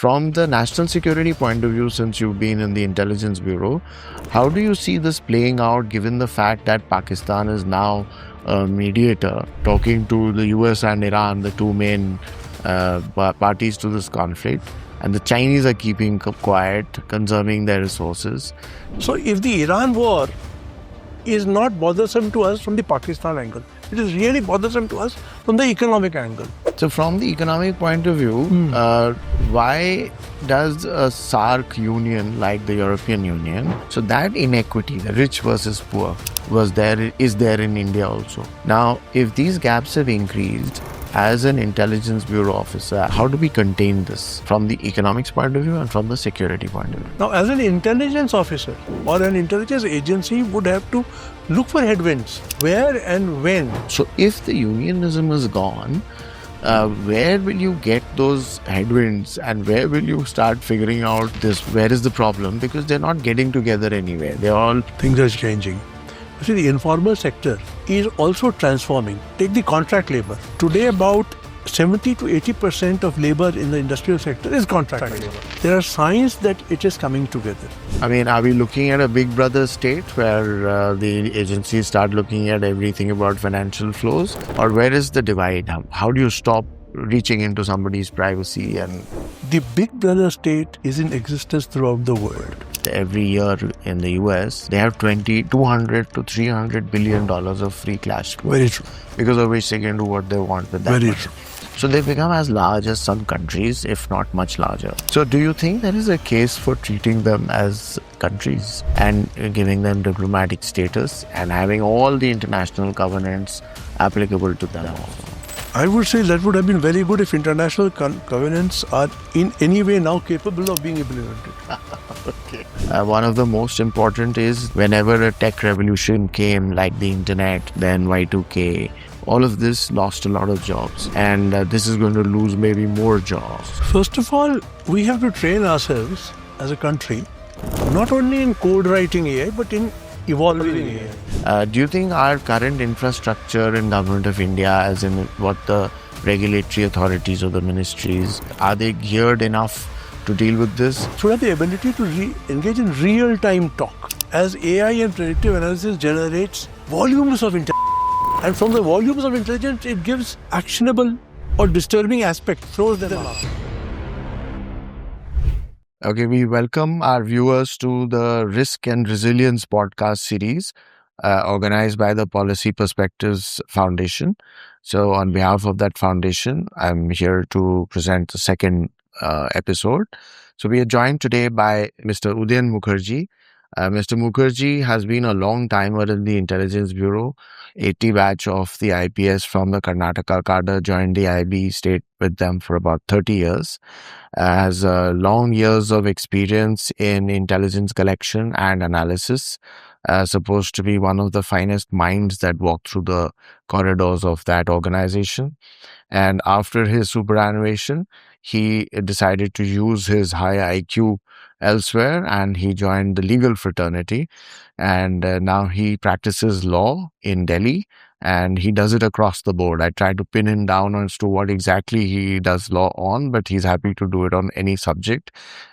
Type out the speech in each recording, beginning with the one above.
From the national security point of view, since you've been in the intelligence bureau, how do you see this playing out given the fact that Pakistan is now a mediator talking to the US and Iran, the two main parties to this conflict, and the Chinese are keeping quiet, conserving their resources? So if the Iran war is not bothersome to us from the Pakistan angle, it is really bothersome to us from the economic angle. So from the economic point of view, why does a SAARC union like the European Union, so that inequity, the rich versus poor, is there in India also? Now, if these gaps have increased, as an intelligence bureau officer, how do we contain this from the economics point of view and from the security point of view? Now, as an intelligence officer or an intelligence agency would have to look for headwinds, where and when. So if the unionism is gone, where will you get those headwinds and where will you start figuring out this? Where is the problem? Because they're not getting together anywhere. Things are changing. You see, the informal sector is also transforming. Take the contract labor. Today, about 70 to 80% of labor in the industrial sector is contract labor. There are signs that it is coming together. I mean, are we looking at a big brother state where the agencies start looking at everything about financial flows? Or where is the divide? How do you stop reaching into somebody's privacy? And the big brother state is in existence throughout the world. Every year in the US, they have $200 to $300 billion of free cash flow. Very true. Because of which they can do what they want with that Very money. true. So they become as large as some countries, if not much larger. So do you think there is a case for treating them as countries and giving them diplomatic status and having all the international covenants applicable to them also? I would say that would have been very good if international covenants are in any way now capable of being implemented. Okay. One of the most important is whenever a tech revolution came, like the internet, then Y2K, all of this lost a lot of jobs, and this is going to lose maybe more jobs. First of all, we have to train ourselves as a country, not only in code writing AI, but in evolving AI. Do you think our current infrastructure in Government of India, as in what the regulatory authorities or the ministries, are they geared enough to deal with this? Should have the ability to engage in real-time talk. As AI and predictive analysis generates volumes of intelligence, and from the volumes of intelligence, it gives actionable or disturbing aspects, throws them out. Okay, we welcome our viewers to the Risk and Resilience podcast series organized by the Policy Perspectives Foundation. So on behalf of that foundation, I'm here to present the second episode. So we are joined today by Mr. Udayan Mukerji. Mr. Mukerji has been a long timer in the Intelligence Bureau, 80 batch of the IPS from the Karnataka cadre, joined the IB, stayed with them for about 30 years, has long years of experience in intelligence collection and analysis, supposed to be one of the finest minds that walk through the corridors of that organization. And after his superannuation, he decided to use his high IQ elsewhere and he joined the legal fraternity. And now he practices law in Delhi and he does it across the board. I tried to pin him down as to what exactly he does law on, but he's happy to do it on any subject.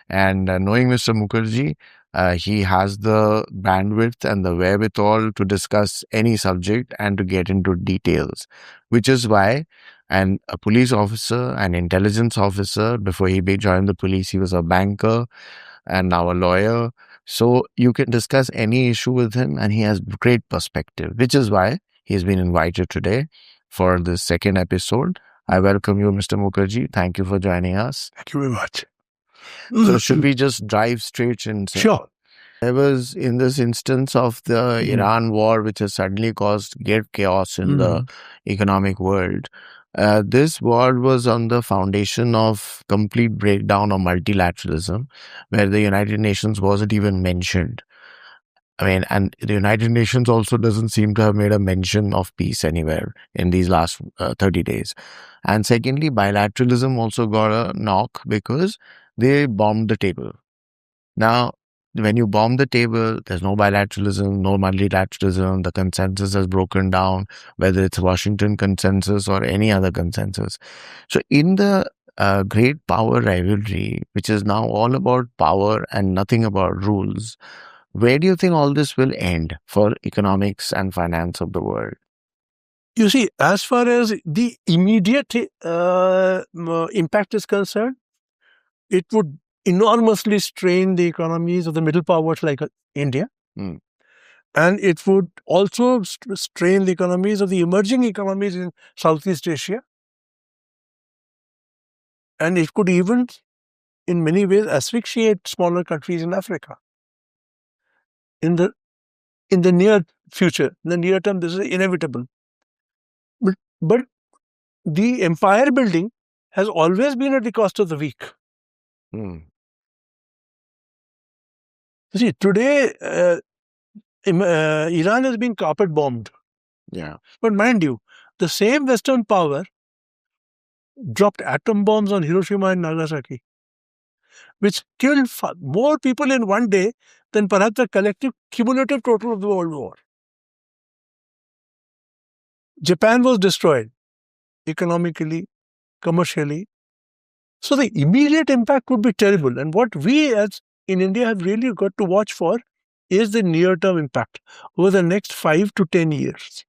And knowing Mr. Mukerji, he has the bandwidth and the wherewithal to discuss any subject and to get into details, which is why a police officer, an intelligence officer, before he joined the police, he was a banker and now a lawyer. So you can discuss any issue with him and he has great perspective, which is why he's been invited today for this second episode. I welcome you, Mr. Mukerji. Thank you for joining us. Thank you very much. So should we just drive straight in? Sure. There was, in this instance of the Iran war, which has suddenly caused great chaos in the economic world, this war was on the foundation of complete breakdown of multilateralism, where the United Nations wasn't even mentioned. I mean, and the United Nations also doesn't seem to have made a mention of peace anywhere in these last 30 days. And secondly, bilateralism also got a knock because they bombed the table. Now, when you bomb the table, there's no bilateralism, no multilateralism, the consensus has broken down, whether it's Washington consensus or any other consensus. So in the a great power rivalry, which is now all about power and nothing about rules, where do you think all this will end for economics and finance of the world? You see, as far as the immediate impact is concerned, it would enormously strain the economies of the middle powers like India. Mm. And it would also strain the economies of the emerging economies in Southeast Asia. And it could even, in many ways, asphyxiate smaller countries in Africa. In the near future, in the near term, this is inevitable. But the empire building has always been at the cost of the weak. Mm. You see, today, Iran has been carpet bombed. Yeah. But mind you, the same Western power dropped atom bombs on Hiroshima and Nagasaki, which killed more people in one day than perhaps the collective cumulative total of the World War. Japan was destroyed economically, commercially. So the immediate impact would be terrible. And what we as in India have really got to watch for is the near-term impact over the next 5 to 10 years.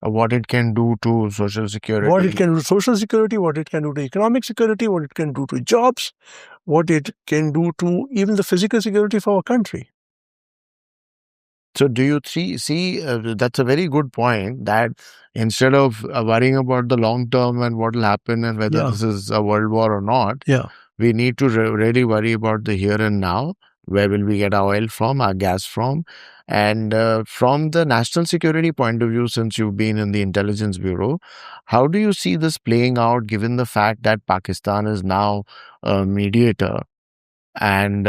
What it can do to social security. What it can do to social security, what it can do to economic security, what it can do to jobs, what it can do to even the physical security for our country. So do you see that's a very good point, that instead of worrying about the long term and what will happen and whether Yeah. this is a world war or not, Yeah. we need to really worry about the here and now. Where will we get our oil from, our gas from? And from the national security point of view, since you've been in the intelligence bureau, how do you see this playing out given the fact that Pakistan is now a mediator and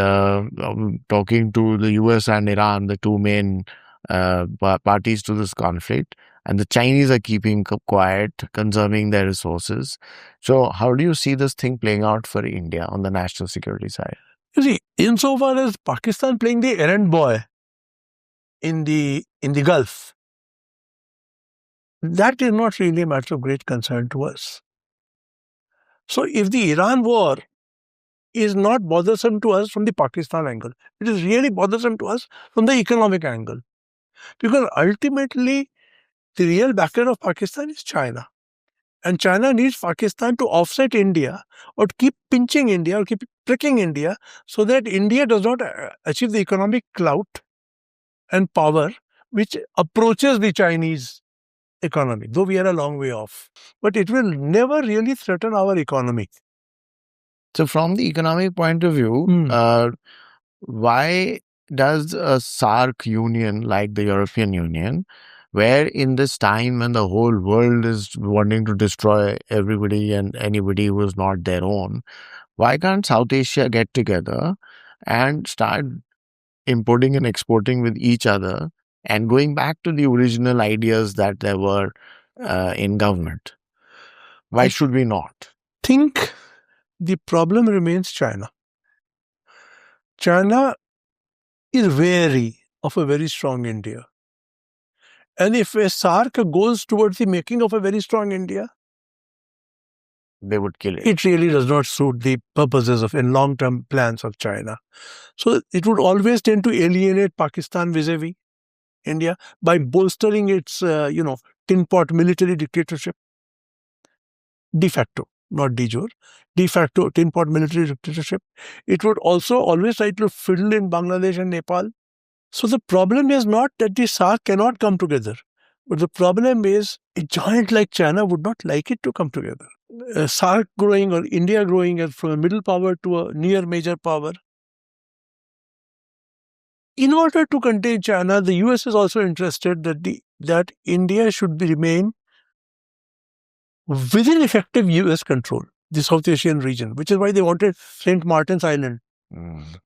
talking to the US and Iran, the two main parties to this conflict, and the Chinese are keeping quiet, conserving their resources. So how do you see this thing playing out for India on the national security side? You see, insofar as Pakistan playing the errand boy in the Gulf, that is not really a matter of great concern to us. So if the Iran war is not bothersome to us from the Pakistan angle, it is really bothersome to us from the economic angle. Because ultimately, the real backer of Pakistan is China. And China needs Pakistan to offset India or to keep pinching India or keep pricking India so that India does not achieve the economic clout and power which approaches the Chinese economy, though we are a long way off. But it will never really threaten our economy. So from the economic point of view, why does a SARC union like the European Union, where in this time when the whole world is wanting to destroy everybody and anybody who is not their own, why can't South Asia get together and start importing and exporting with each other and going back to the original ideas that there were in government? Why should we not? Think the problem remains China. China is wary of a very strong India. And if a SARC goes towards the making of a very strong India, they would kill it. It really does not suit the purposes of and long-term plans of China. So it would always tend to alienate Pakistan vis-a-vis India by bolstering its, tin pot military dictatorship. De facto, not de jure. De facto tin pot military dictatorship. It would also always try to fiddle in Bangladesh and Nepal. So the problem is not that the SARC cannot come together, but the problem is a giant like China would not like it to come together. SARC growing or India growing from a middle power to a near major power. In order to contain China, the US is also interested that India should remain within effective US control, the South Asian region, which is why they wanted St. Martin's Island,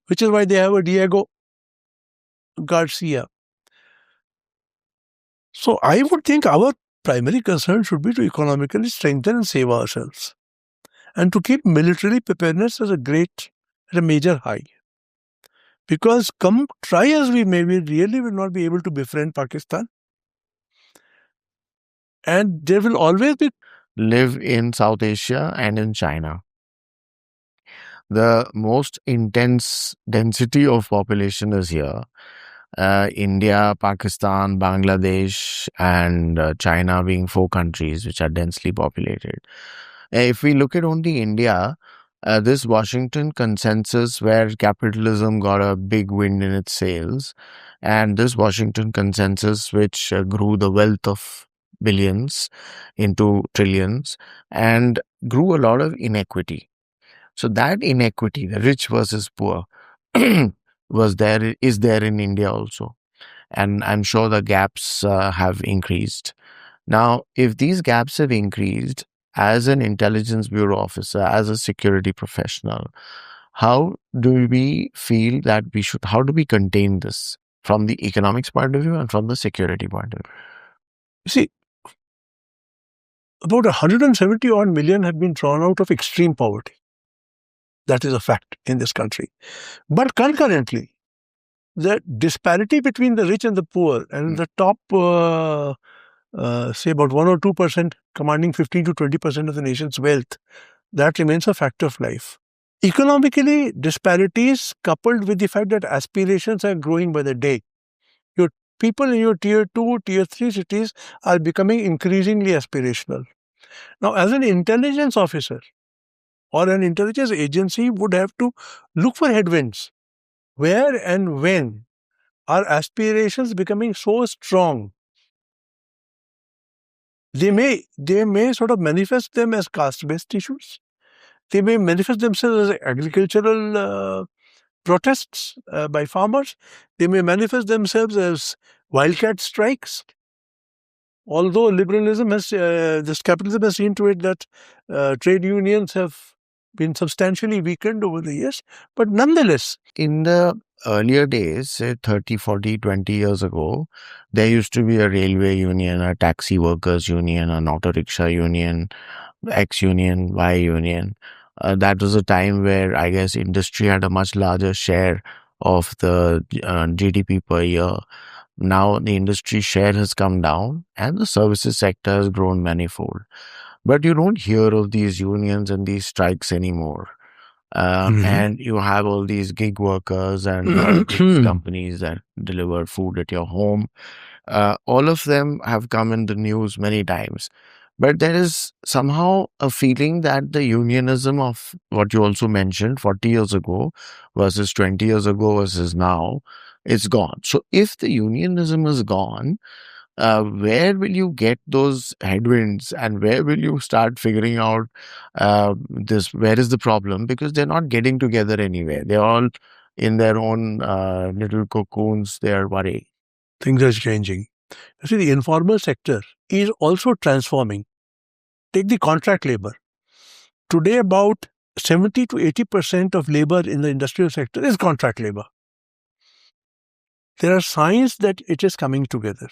which is why they have a Diego Garcia. So I would think our primary concern should be to economically strengthen and save ourselves, and to keep military preparedness as a major high. Because come try as we may, we really will not be able to befriend Pakistan. And there will always be live in South Asia and in China. The most intense density of population is here. India, Pakistan, Bangladesh, and China being four countries which are densely populated. If we look at only India, this Washington consensus where capitalism got a big wind in its sails, and this Washington consensus which grew the wealth of billions into trillions and grew a lot of inequity. So that inequity, the rich versus poor, is there in India also, and I'm sure the gaps have increased. Now, if these gaps have increased, as an intelligence bureau officer, as a security professional, how do we feel that we should? How do we contain this from the economics point of view and from the security point of view? You see, about 170 odd million have been drawn out of extreme poverty. That is a fact in this country. But concurrently, the disparity between the rich and the poor, and the top, say about 1 or 2%, commanding 15 to 20% of the nation's wealth, that remains a fact of life. Economically, disparities coupled with the fact that aspirations are growing by the day. Your people in your tier 2, tier 3 cities are becoming increasingly aspirational. Now, as an intelligence officer or an intelligence agency would have to look for headwinds. Where and when are aspirations becoming so strong? They may sort of manifest them as caste-based issues. They may manifest themselves as agricultural protests by farmers. They may manifest themselves as wildcat strikes. Although liberalism has, this capitalism has seen to it that trade unions have been substantially weakened over the years, but nonetheless. In the earlier days, say 30, 40, 20 years ago, there used to be a railway union, a taxi workers union, an auto rickshaw union, X union, Y union. That was a time where I guess industry had a much larger share of the GDP per year. Now the industry share has come down and the services sector has grown manifold. But you don't hear of these unions and these strikes anymore. And you have all these gig workers and these companies that deliver food at your home. All of them have come in the news many times. But there is somehow a feeling that the unionism of what you also mentioned 40 years ago versus 20 years ago versus now, it's gone. So if the unionism is gone, where will you get those headwinds and where will you start figuring out this? Where is the problem? Because they're not getting together anywhere. They're all in their own little cocoons. They're worried. Things are changing. You see, the informal sector is also transforming. Take the contract labor. Today, about 70 to 80% of labor in the industrial sector is contract labor. There are signs that it is coming together.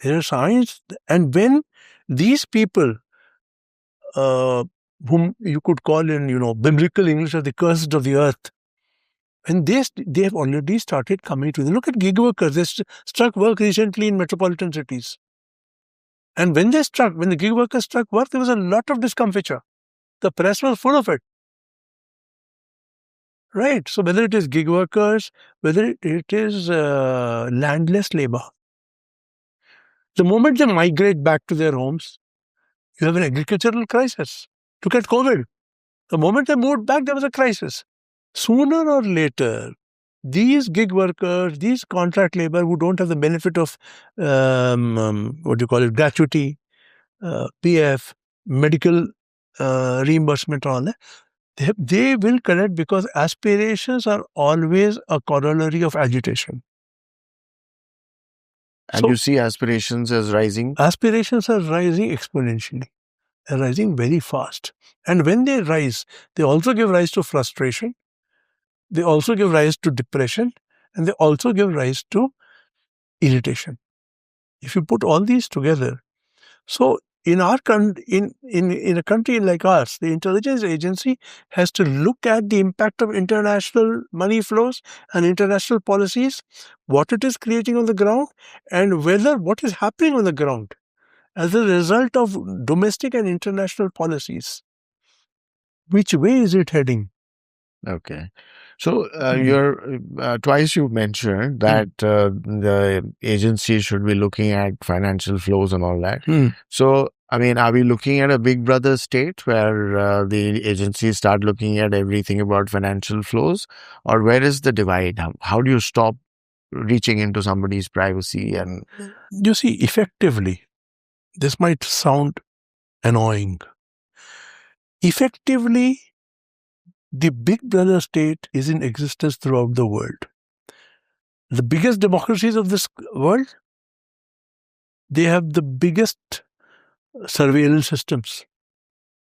There are signs, and when these people, whom you could call in, biblical English as the cursed of the earth, and they have already started coming to them. Look at gig workers. They struck work recently in metropolitan cities. And when the gig workers struck work, there was a lot of discomfiture. The press was full of it. Right. So whether it is gig workers, whether it is landless labor, the moment they migrate back to their homes, you have an agricultural crisis. Look at COVID. The moment they moved back, there was a crisis. Sooner or later, these gig workers, these contract labor who don't have the benefit of, gratuity, PF, medical reimbursement, all that, they will connect because aspirations are always a corollary of agitation. And you see aspirations as rising? Aspirations are rising exponentially. They're rising very fast. And when they rise, they also give rise to frustration. They also give rise to depression. And they also give rise to irritation. If you put all these together, so in a country like ours, the intelligence agency has to look at the impact of international money flows and international policies, what it is creating on the ground, and whether what is happening on the ground as a result of domestic and international policies. Which way is it heading? Okay. So you're twice you mentioned that the agency should be looking at financial flows and all that. So, I mean, are we looking at a big brother state where the agencies start looking at everything about financial flows, or where is the divide? How do you stop reaching into somebody's privacy? And you see, effectively, this might sound annoying. Effectively, the big brother state is in existence throughout the world. The biggest democracies of this world, they have the biggest surveillance systems.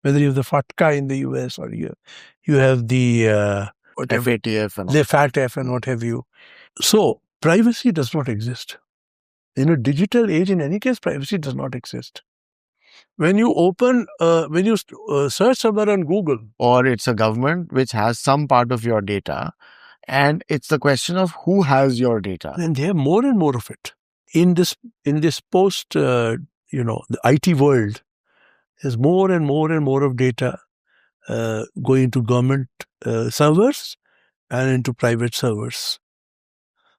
Whether you have the FATCA in the US or you have the FATF and all. the FATF and what have you. So privacy does not exist. In a digital age, in any case, privacy does not exist. When you search somewhere on Google, or it's a government which has some part of your data, and it's the question of who has your data. And they have more and more of it. In this post, the IT world, there's more and more and more of data going into government servers and into private servers.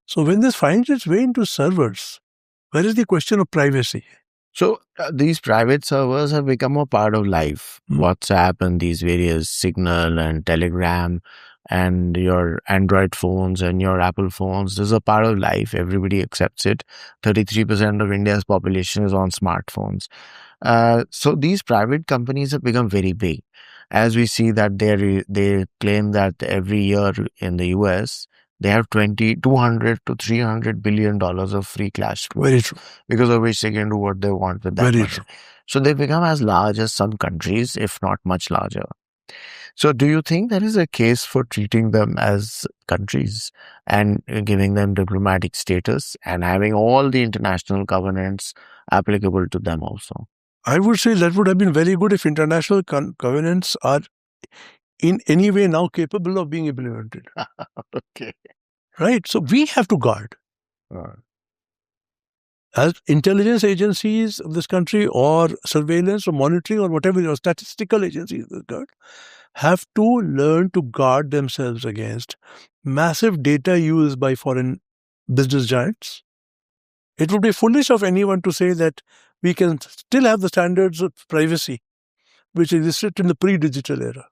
So when this finds its way into servers, where is the question of privacy? So these private servers have become a part of life. WhatsApp and these various Signal and Telegram and your Android phones and your Apple phones, this is a part of life. Everybody accepts it. 33% of India's population is on smartphones. So these private companies have become very big. As we see that they claim that every year in the US, they have $200 to $300 billion of free cash flow. Very true. Because of which they can do what they want with that Very money. true. So they become as large as some countries, if not much larger. So do you think there is a case for treating them as countries and giving them diplomatic status and having all the international covenants applicable to them also? I would say that would have been very good if international covenants are in any way now capable of being implemented. Okay. Right? So we have to guard. As intelligence agencies of this country or surveillance or monitoring or whatever, or statistical agencies of this country, have to learn to guard themselves against massive data use by foreign business giants. It would be foolish of anyone to say that we can still have the standards of privacy which existed in the pre-digital era.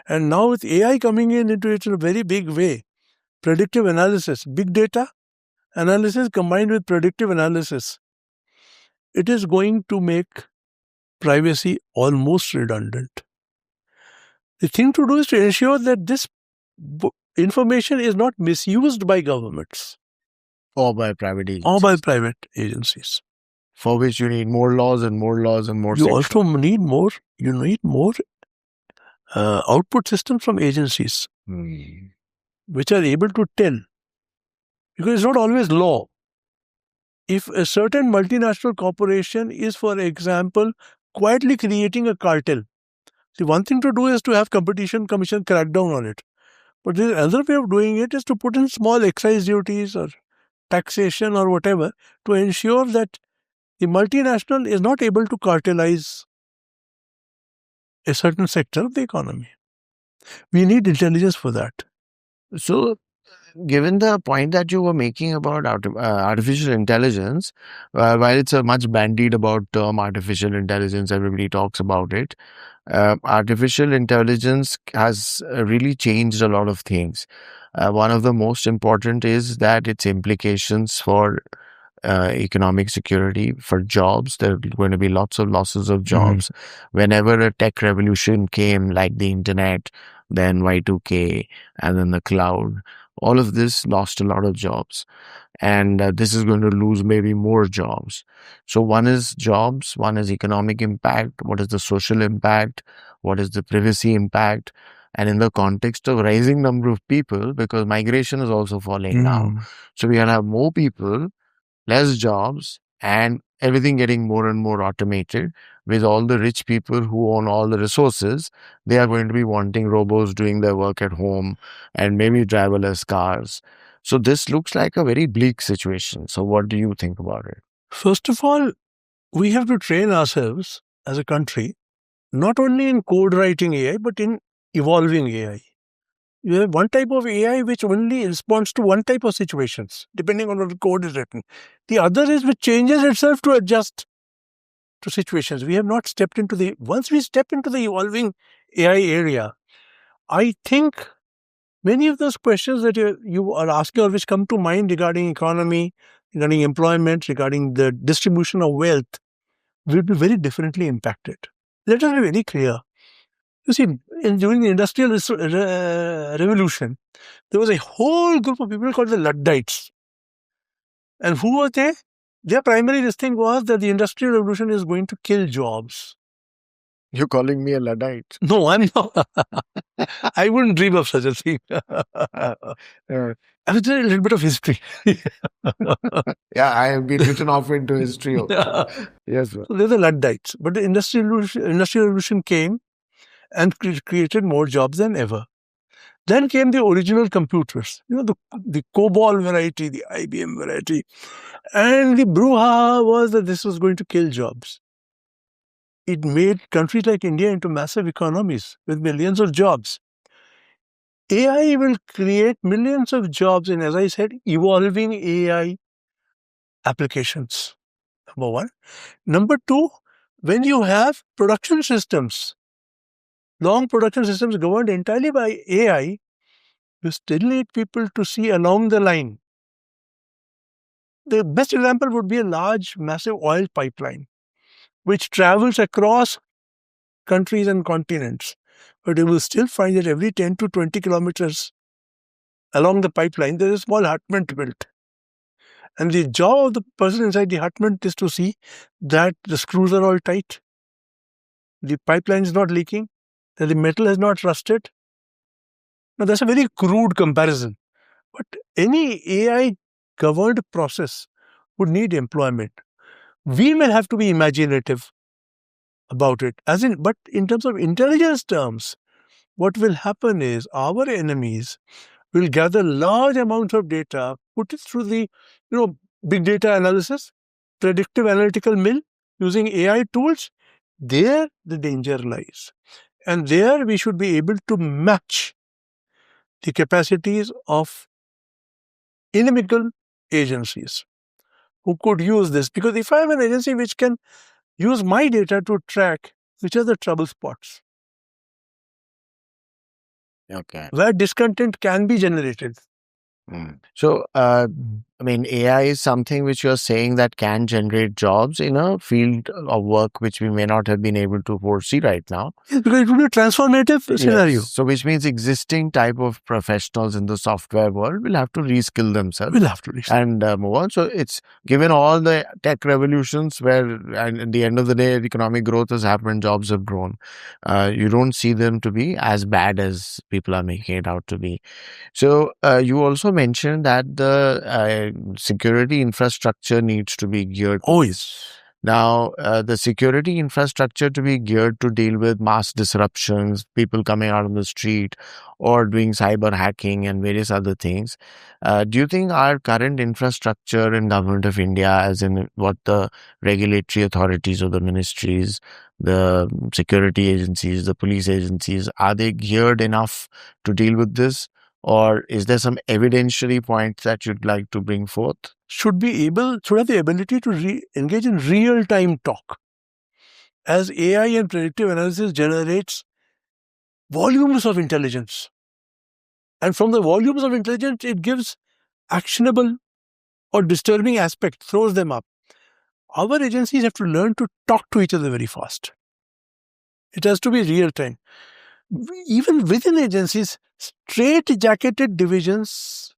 And now with AI coming into it in a very big way, predictive analysis, big data analysis combined with predictive analysis, it is going to make privacy almost redundant. The thing to do is to ensure that this information is not misused by governments. Or by private agencies. For which you need more laws and more laws and more. You also need more. You need more output systems from agencies, which are able to tell. Because it's not always law. If a certain multinational corporation is, for example, quietly creating a cartel, the one thing to do is to have Competition Commission crack down on it. But the other way of doing it is to put in small excise duties or taxation or whatever to ensure that the multinational is not able to cartelize a certain sector of the economy. We need intelligence for that. So, given the point that you were making about artificial intelligence, while it's a much bandied about term artificial intelligence, everybody talks about it. Artificial intelligence has really changed a lot of things. One of the most important is that its implications for economic security, for jobs. There are going to be lots of losses of jobs. Whenever a tech revolution came, like the internet, then Y2K, and then the cloud, all of this lost a lot of jobs. And this is going to lose maybe more jobs. So one is jobs, one is economic impact, what is the social impact, what is the privacy impact, and in the context of rising number of people, because migration is also falling now. So we are going to have more people, less jobs, and everything getting more and more automated. With all the rich people who own all the resources, they are going to be wanting robots doing their work at home and maybe driverless cars. So this looks like a very bleak situation. So what do you think about it? First of all, we have to train ourselves as a country, not only in code writing AI, but in evolving AI. You have one type of AI which only responds to one type of situations, depending on what the code is written. The other is which changes itself to adjust to situations. We have not stepped into the, once we step into the evolving AI area, I think many of those questions that you are asking or which come to mind regarding economy, regarding employment, regarding the distribution of wealth will be very differently impacted. Let us be very clear. You see, during the Industrial Revolution, there was a whole group of people called the Luddites. And who were they? Their primary thing was that the Industrial Revolution is going to kill jobs. You're calling me a Luddite? No, I'm not. I wouldn't dream of such a thing. I was doing a little bit of history. Yeah, I have been written off into history. Yes, sir. So they're the Luddites. But the Industrial Revolution came and created more jobs than ever. Then came the original computers, the COBOL variety, the IBM variety. And the brouhaha was that this was going to kill jobs. It made countries like India into massive economies with millions of jobs. AI will create millions of jobs in, as I said, evolving AI applications. Number one. Number two, when you have production systems, long production systems governed entirely by AI, you still need people to see along the line. The best example would be a large, massive oil pipeline, which travels across countries and continents. But you will still find that every 10 to 20 kilometers along the pipeline, there is a small hutment built. And the job of the person inside the hutment is to see that the screws are all tight, the pipeline is not leaking, that the metal has not rusted. Now, that's a very crude comparison. But any AI governed process would need employment. We will have to be imaginative about it. But in terms of intelligence terms, what will happen is our enemies will gather large amounts of data, put it through the big data analysis, predictive analytical mill using AI tools. There the danger lies. And there we should be able to match the capacities of inimical agencies who could use this. Because if I have an agency which can use my data to track which are the trouble spots, Okay. where discontent can be generated. So, AI is something which you're saying that can generate jobs in a field of work which we may not have been able to foresee right now. Yes, because it will be a transformative scenario. So, which means existing type of professionals in the software world will have to reskill themselves. We'll have to reskill. And move on. So, it's given all the tech revolutions where, and at the end of the day, economic growth has happened, jobs have grown. You don't see them to be as bad as people are making it out to be. So, you also mentioned that the security infrastructure needs to be geared. Oh, yes. Now, the security infrastructure to be geared to deal with mass disruptions, people coming out on the street or doing cyber hacking and various other things. Do you think our current infrastructure in Government of India, as in what the regulatory authorities or the ministries, the security agencies, the police agencies, are they geared enough to deal with this? Or is there some evidentiary points that you'd like to bring forth? Should have the ability to engage in real-time talk. As AI and predictive analysis generates volumes of intelligence. And from the volumes of intelligence, it gives actionable or disturbing aspect, throws them up. Our agencies have to learn to talk to each other very fast. It has to be real-time. Even within agencies, straight-jacketed divisions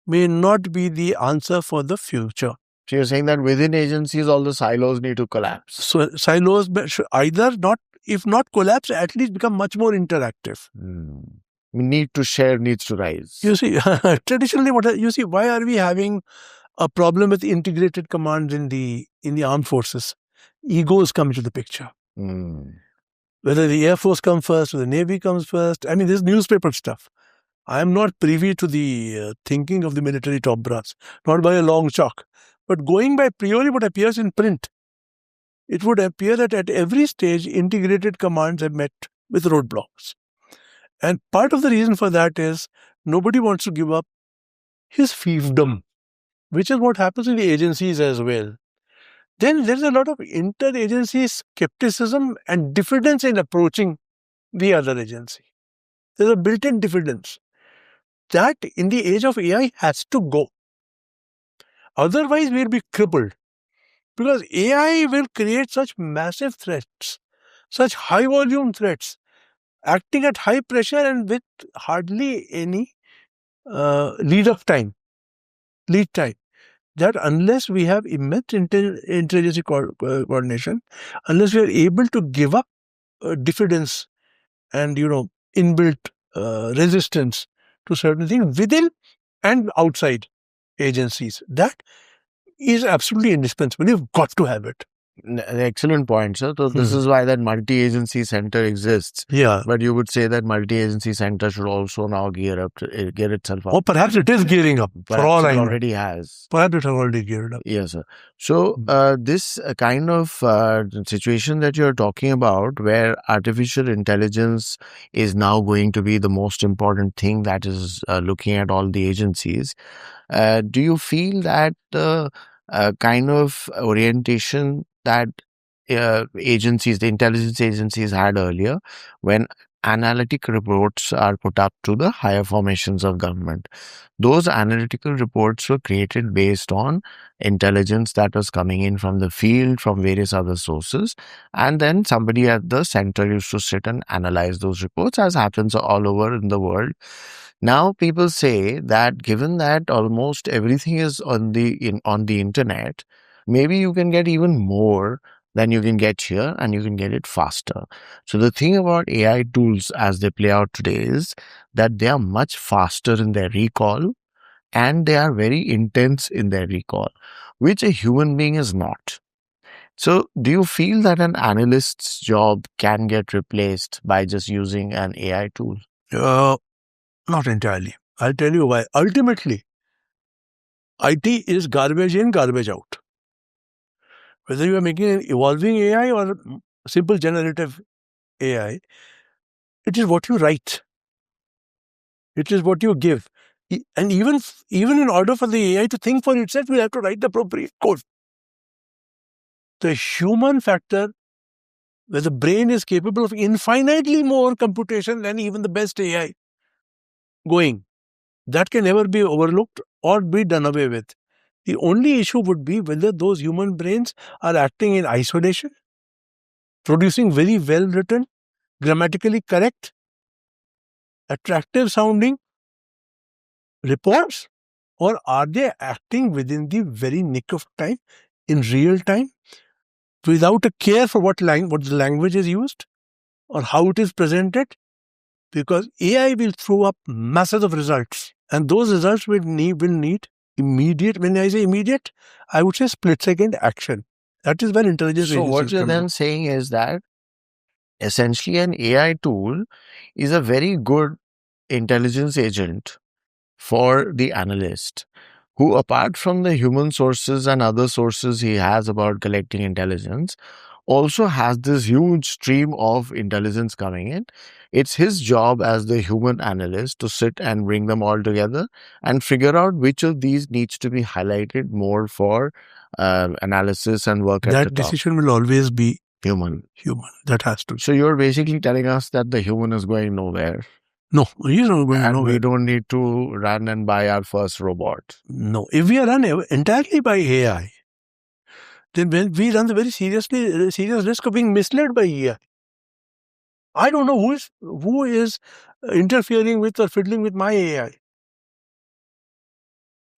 may not be the answer for the future. So you're saying that within agencies, all the silos need to collapse. So silos should either not, if not collapse, at least become much more interactive. Need to share needs to rise. You see, traditionally, why are we having a problem with integrated commands in the armed forces? Egos come into the picture. Whether the Air Force comes first or the Navy comes first. I mean, this is newspaper stuff. I am not privy to the thinking of the military top brass, not by a long chalk. But going by purely what appears in print, it would appear that at every stage, integrated commands have met with roadblocks. And part of the reason for that is nobody wants to give up his fiefdom, which is what happens in the agencies as well. Then there's a lot of interagency skepticism and diffidence in approaching the other agency. There's a built-in diffidence. That in the age of AI has to go. Otherwise, we'll be crippled. Because AI will create such massive threats, such high volume threats, acting at high pressure and with hardly any lead time, that unless we have immense interagency coordination, unless we are able to give up diffidence and inbuilt resistance to certain things within and outside agencies, that is absolutely indispensable. You've got to have it. Excellent point, sir. So this is why that multi-agency center exists. Yeah. But you would say that multi-agency center should also now gear itself up. Or perhaps it is gearing up. Perhaps for all it I know. already has. Perhaps it has already geared up. Yes, sir. So this kind of situation that you're talking about, where artificial intelligence is now going to be the most important thing that is looking at all the agencies, do you feel that the kind of orientation that agencies, the intelligence agencies had earlier, when analytic reports are put up to the higher formations of government, those analytical reports were created based on intelligence that was coming in from the field, from various other sources, and then somebody at the center used to sit and analyze those reports, as happens all over in the world. Now people say that given that almost everything is on the internet, maybe you can get even more than you can get here, and you can get it faster. So the thing about AI tools as they play out today is that they are much faster in their recall, and they are very intense in their recall, which a human being is not. So do you feel that an analyst's job can get replaced by just using an AI tool? Not entirely. I'll tell you why. Ultimately, IT is garbage in, garbage out. Whether you are making an evolving AI or simple generative AI, it is what you write. It is what you give. And even in order for the AI to think for itself, we have to write the appropriate code. The human factor, where the brain is capable of infinitely more computation than even the best AI going, that can never be overlooked or be done away with. The only issue would be whether those human brains are acting in isolation, producing very well written, grammatically correct, attractive sounding reports, or are they acting within the very nick of time, in real time, without a care for what the language is used or how it is presented? Because AI will throw up masses of results, and those results will need immediate. When I say immediate, I would say split-second action. That is when intelligence. So what you're then saying is that essentially an AI tool is a very good intelligence agent for the analyst, who, apart from the human sources and other sources he has about collecting intelligence, also has this huge stream of intelligence coming in. It's his job as the human analyst to sit and bring them all together and figure out which of these needs to be highlighted more for analysis and work at the top. That decision will always be human. That has to. So you're basically telling us that the human is going nowhere. No, he's not going and nowhere. We don't need to run and buy our first robot. No, if we are run entirely by AI, then we run the very serious risk of being misled by AI. I don't know who is interfering with or fiddling with my AI.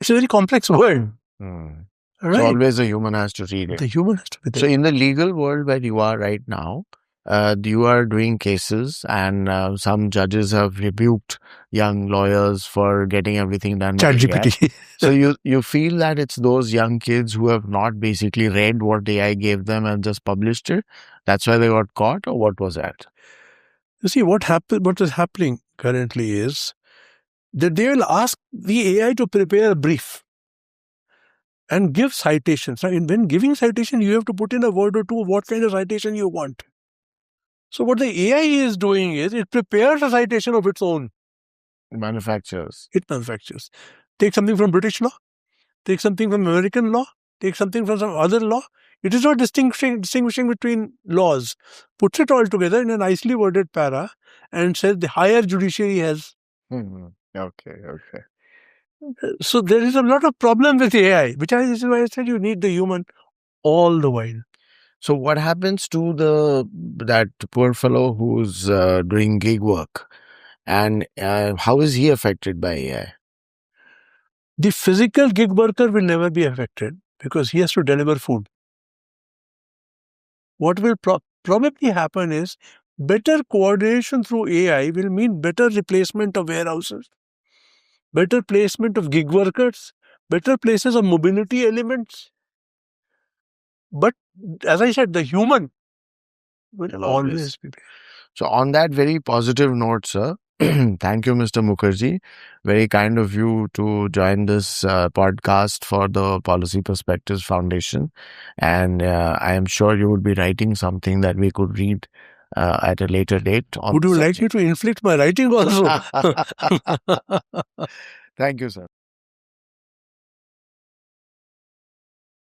It's a very complex world. Right? So always the human has to read it. The human has to be there. So in the legal world where you are right now, you are doing cases, and some judges have rebuked young lawyers for getting everything done by ChatGPT. So you feel that it's those young kids who have not basically read what AI gave them and just published it? That's why they got caught, or what was that? You see, what is happening currently is that they will ask the AI to prepare a brief. and give citations. Now, when giving citation, you have to put in a word or two of what kind of citation you want. So what the AI is doing is it prepares a citation of its own. Manufacturers. It manufactures. Take something from British law, take something from American law, take something from some other law. It is not distinguishing between laws. Puts it all together in a nicely worded para and says the higher judiciary has. Okay. So there is a lot of problem with AI, this is why I said you need the human all the while. So what happens to that poor fellow who's doing gig work, and how is he affected by AI? The physical gig worker will never be affected because he has to deliver food. What will probably happen is better coordination through AI will mean better replacement of warehouses, better placement of gig workers, better places of mobility elements. But as I said, the human will always be there. So on that very positive note, sir, thank you, Mr. Mukerji. Very kind of you to join this podcast for the Policy Perspectives Foundation. And I am sure you would be writing something that we could read at a later date. Would you like me to inflict my writing also? Thank you, sir.